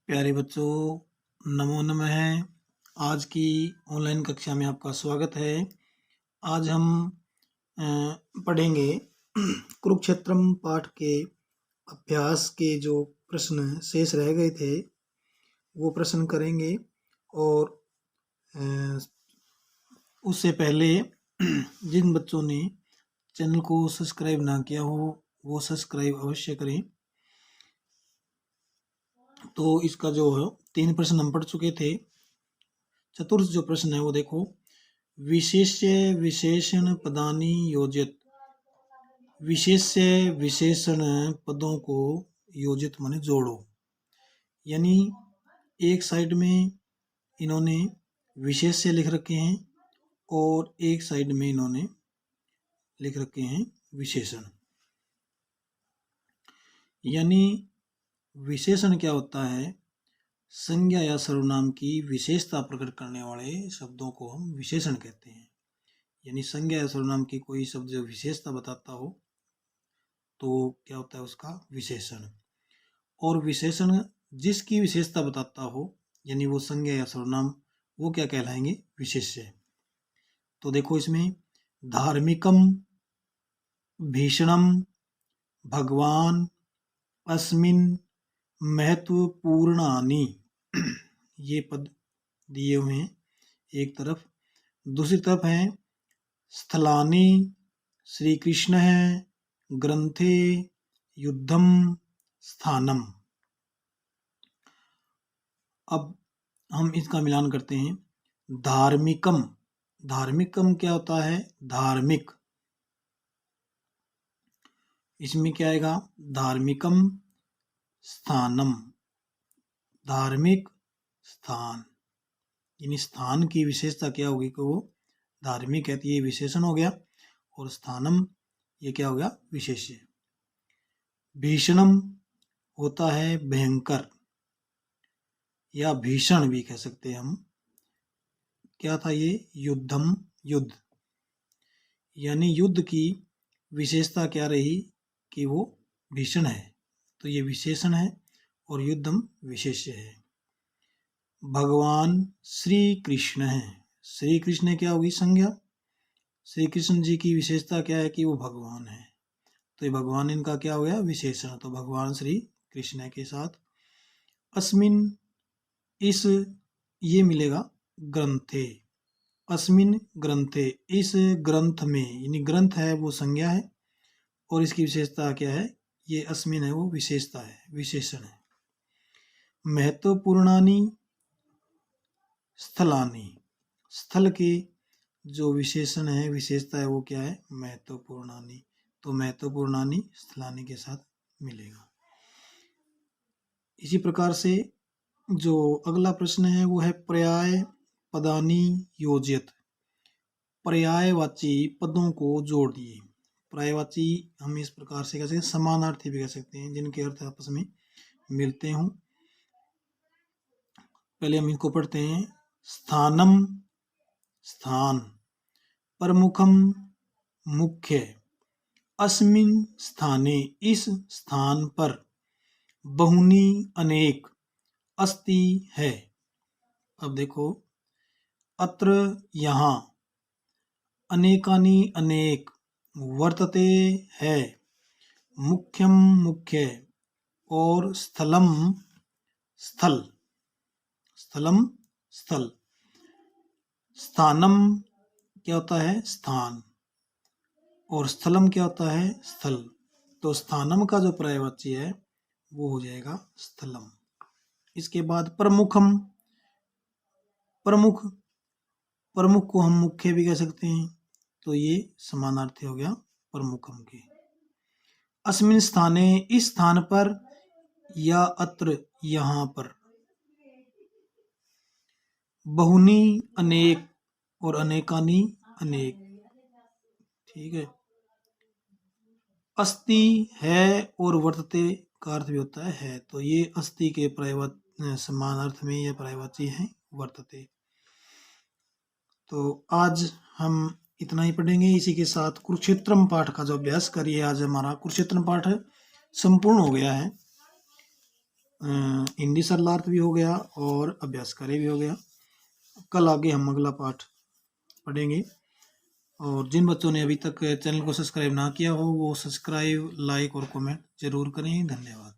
प्यारे बच्चों, नमो नमः। आज की ऑनलाइन कक्षा में आपका स्वागत है। आज हम अ, पढ़ेंगे कुरुक्षेत्रम पाठ के अभ्यास के जो प्रश्न शेष रह गए थे वो प्रश्न करेंगे। और अ, उससे पहले जिन बच्चों ने चैनल को सब्सक्राइब ना किया हो वो सब्सक्राइब अवश्य करें। तो इसका जो है 3 प्रश्न हम पढ़ चुके थे। चतुर्थ जो प्रश्न है वो देखो, विशेष्य विशेषण पदानि योजित। विशेष्य विशेषण पदों को योजित माने जोड़ो। यानी एक साइड में इन्होंने विशेष्य लिख रखे हैं और एक साइड में इन्होंने लिख रखे हैं विशेषण। यानी विशेषण क्या होता है? संज्ञा या सर्वनाम की विशेषता प्रकट करने वाले शब्दों को हम विशेषण कहते हैं। यानी संज्ञा या सर्वनाम की कोई शब्द जो विशेषता बताता हो तो क्या होता है उसका विशेषण। और विशेषण जिसकी विशेषता बताता हो यानी वो संज्ञा या सर्वनाम, वो क्या कहलाएंगे? विशेष्य। तो देखो इसमें धार्मिकम, भीषणम, भगवान, अस्मिन, महत्वपूर्णानि ये पद दिए हुए हैं एक तरफ। दूसरी तरफ है स्थलानि, श्री कृष्ण है, ग्रंथे, युद्धम, स्थानम। अब हम इसका मिलान करते हैं। धार्मिकम, धार्मिकम क्या होता है? धार्मिक। इसमें क्या आएगा? धार्मिकम, स्थानम, धार्मिक स्थान। यानी स्थान की विशेषता क्या होगी कि वो धार्मिक है, तो ये विशेषण हो गया। और स्थानम ये क्या हो गया? विशेष्य। भीषणम होता है भयंकर या भीषण भी कह सकते हैं हम। क्या था ये? युद्धम, युद्ध। यानी युद्ध की विशेषता क्या रही कि वो भीषण है, तो ये विशेषण है और युद्धम विशेष्य है। भगवान श्री कृष्ण है, श्री कृष्ण क्या होगी? संज्ञा। श्री कृष्ण जी की विशेषता क्या है कि वो भगवान है, तो ये भगवान इनका क्या हो गया? विशेषण। तो भगवान श्री कृष्ण के साथ अस्मिन, इस, ये मिलेगा ग्रंथे। अस्मिन ग्रंथे, इस ग्रंथ में, यानी ग्रंथ है वो संज्ञा है और इसकी विशेषता क्या है? ये अस्मिन है वो विशेषता है, विशेषण है। महत्वपूर्णानि, स्थलानि, स्थल के जो विशेषण है, विशेषता है वो क्या है? महत्वपूर्णानि। तो महत्वपूर्णानि स्थलानि के साथ मिलेगा। इसी प्रकार से जो अगला प्रश्न है वो है पर्याय पदानि योजित। पर्यायवाची पदों को जोड़ दिए। पर्यायवाची हम इस प्रकार से कह सकते हैं, समानार्थी भी कह सकते हैं, जिनके अर्थ आपस में मिलते हों। पहले हम इनको पढ़ते हैं। स्थानम, स्थान। प्रमुखम, मुख्य। अस्मिन स्थाने, इस स्थान पर। बहुनी, अनेक। अस्ति, है। अब देखो, अत्र, यहाँ। अनेकानि, अनेक। वर्तते, है। मुख्यम, मुख्य। और स्थलम, स्थल। स्थलम, स्थल। स्थानम क्या होता है? स्थान। और स्थलम क्या होता है? स्थल। तो स्थानम का जो पर्यायवाची है वो हो जाएगा स्थलम। इसके बाद प्रमुखम, प्रमुख। प्रमुख को हम मुख्य भी कह सकते हैं, तो ये समानार्थी हो गया प्रमुखम के। अस्मिन स्थाने, इस स्थान पर। या अत्र, यहाँ पर। बहुनी, अनेक। और अनेकानि, अनेक। ठीक है। अस्ति, है। और वर्तते का अर्थ भी होता है। तो ये अस्ति के समान अर्थ में यह पर्यायवाची है वर्तते। तो आज हम इतना ही पढ़ेंगे। इसी के साथ कुरुक्षेत्रम पाठ का जो अभ्यास करिए, आज हमारा कुरुक्षेत्रम पाठ संपूर्ण हो गया है। हिंदी सरलार्थ भी हो गया और अभ्यास कार्य भी हो गया। कल आगे हम अगला पाठ पढ़ेंगे। और जिन बच्चों ने अभी तक चैनल को सब्सक्राइब ना किया हो वो सब्सक्राइब, लाइक और कमेंट जरूर करें। धन्यवाद।